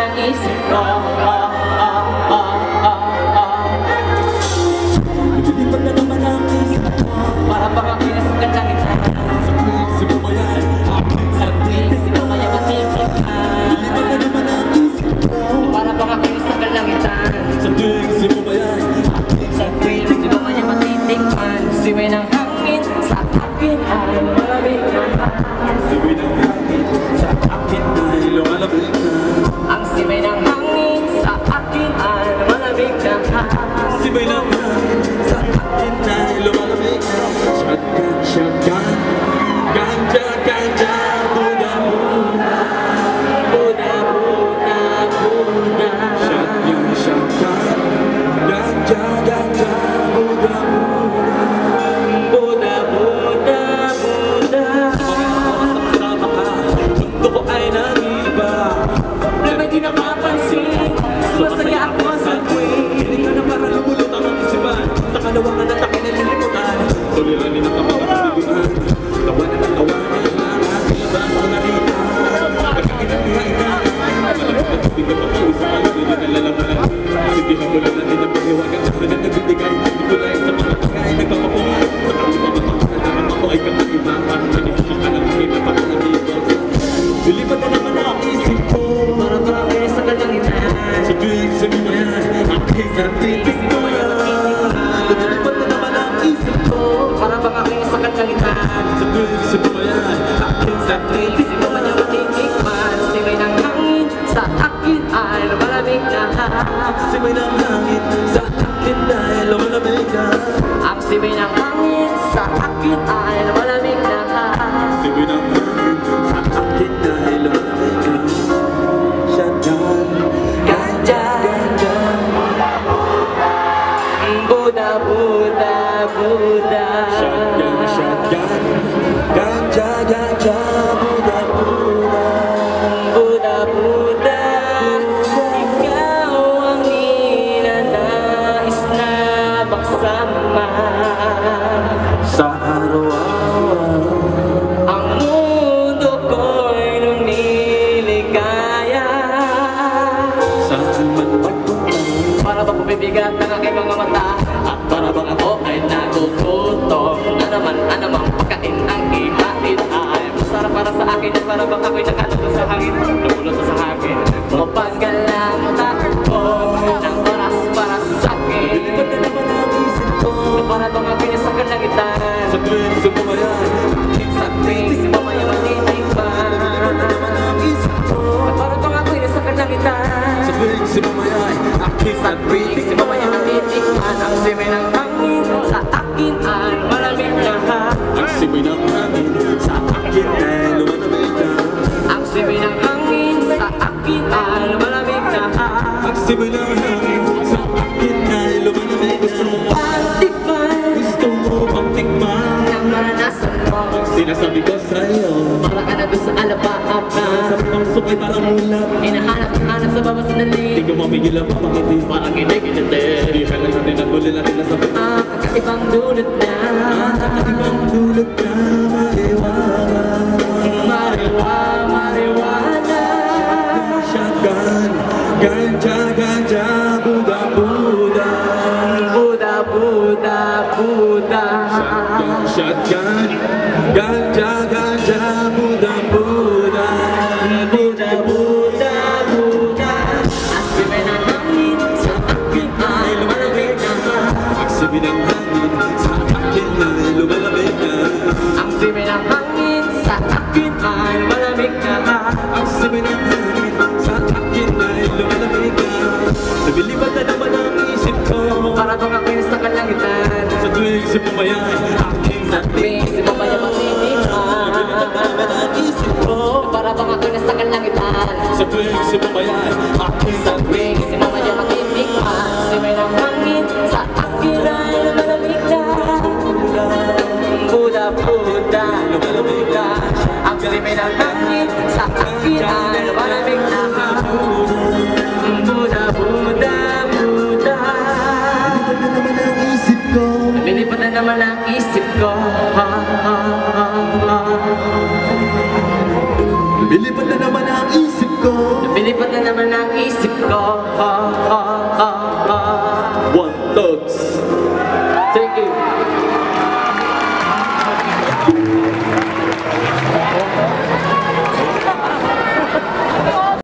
ang isip ko. Lumilipad na naman ang isip ko. Para baka kinasagad lang ito. Sa isip mo ba yan? Sa isip mo kaya matitik ka. Lumilipad na naman ang isip ko. Para baka kinasagad lang ito. Sa isip mo ba yan? Sa isip mo kaya matitik ka. Siway ng hangin sa akin ay malamig na. Siway ng hangin sa akin ay lumalamig na. Ang siway ng hangin sa akin ay malamig na. Siway ng hangin sa akin ay lumalamig na. Shotgun, shotgun, ganja, ganja, Buddha, Buddha, Buddha, Buddha, Buddha. shotgun, shotgun, ganja, ganja, Buddha, Buddha. Buddha, Buddha, Buddha. Sama ka, mundo ko ay nangiba. Problema di napapansin. Sumasaya ako sa tuwing. Hindi ka na para lumulutang ang isipan. Sa kalawangan at aking nalilimutan. Suliranin ang kapag pagbibihan. Tawanan ang tawanan ang aking labas ang narita. Pagkakinan niya ina. Malamig na tubig na papausap ang hindi na lalaman. Sindihan mo lang natin ang paghiwagan sa kanya nagbibigay. Itulay sa mga pagkain nagpapapungan. Sa kalibang mapakanan ako ay kakaiba. Parang kanina ka ng aking napakalabibo. Lilipat na naman ang isip ko. Para baka kaya sa kalangitan. Sa tuwing sabi mo yan, aking natitis ko yan. Lumilipad na naman ang isip ko. Para baka kaya sa kalangitan. Sa tuwing sabi mo yan, aking natitis Isip mo kanya matitikman. Siway ng hangin sa akin ay malamig na. Siway ng hangin sa akin ay lumalamig na. Ang siway ng hangin sa akin ay malamig na. Siway ng hangin sa akin ay lumalamig na. Shotgun, Ganja, ganja, Buddha, Buddha, Buddha. shotgun, shotgun, ganja, ganja, Buddha, Buddha. Buddha, Buddha, ikaw ang ninanais na magsama. Sa araw-araw, Ang mundo ko'y lumiligaya. saan man pagpunta, Para bang mabibigat ng aking mga mata. At para bang ako ay nagugutom. Anamang pagkain ang ihain ay masarap para sa akin. At para bang ako'y nakalabas sa hangin. Lumulot sa hangin. Mapanggal lang takbo ng oras para sa akin. lilipad na naman ang isip ko. Para bang ako'y nasa kalangitan. Sa tuwing sumumayan, aking Sa tuwing mamaya matitikman. lilipad na naman ang isip ko. Para bang ako'y nasa kalangitan. Sa tuwing sumumayan, aking Sa tuwing si mamaya matitikman. Ang siway ng hangin sa akin ay malamig na. ang simoy ng hangin sa akin ay lumalamig na. Ang siway ng hangin sa akin ay malamig na. Ang simoy ng hangin sa akin ay lumalamig na. Patikman Gusto mo bang tikman ang maranasan mo. ang sinasabi ko sa'yo? Para ka na doon sa alabaap na. Sa puso ko'y parang ulap. Hinahanap sa bawat sandali. Di ko mamigil ang pamangiti. Parang kinikitite. Di ka lang natin ang huli natin na sa Kakaibang dulot na. ibang dulot na maliwala. Mariwana. Shotgun, ganja, ganja, Buddha, Buddha. Buddha, Buddha, Buddha. Shotgun, shotgun, ganja, ganja, Buddha, Buddha. Buddha, Buddha, Buddha. Ang siway ng hangin sa akin ay malamig na. Ang sibi ng hangin sa akin ay lumalamig na. Ang siway ng hangin sa akin ay malamig na. Ang sibi ng hangin sa akin ay lumalamig na. Nabilipad na naman ang isip ko. Para bang ako'y sa kalangitan. Sa tuwing si pumayay, aking Sa tuwing si mamaya matitikman. nabilipad na naman ang isip ko. Para bang ako'y nasa kalangitan. Sa tuwing si pumayay, aking Sa tuwing si mamaya matitikman. Siway ng hangin sa akin ay malamig na. Buddha, Buddha, lumalamig na. ang siway ng hangin sa akin ay malamig na. Buddha, Buddha, Buddha. Nabilipad na naman ang isip ko. Lumilipad na naman ang isip ko. Lumilipad na naman ang isip ko. Lumilipad Lumilipad na naman ang isip ko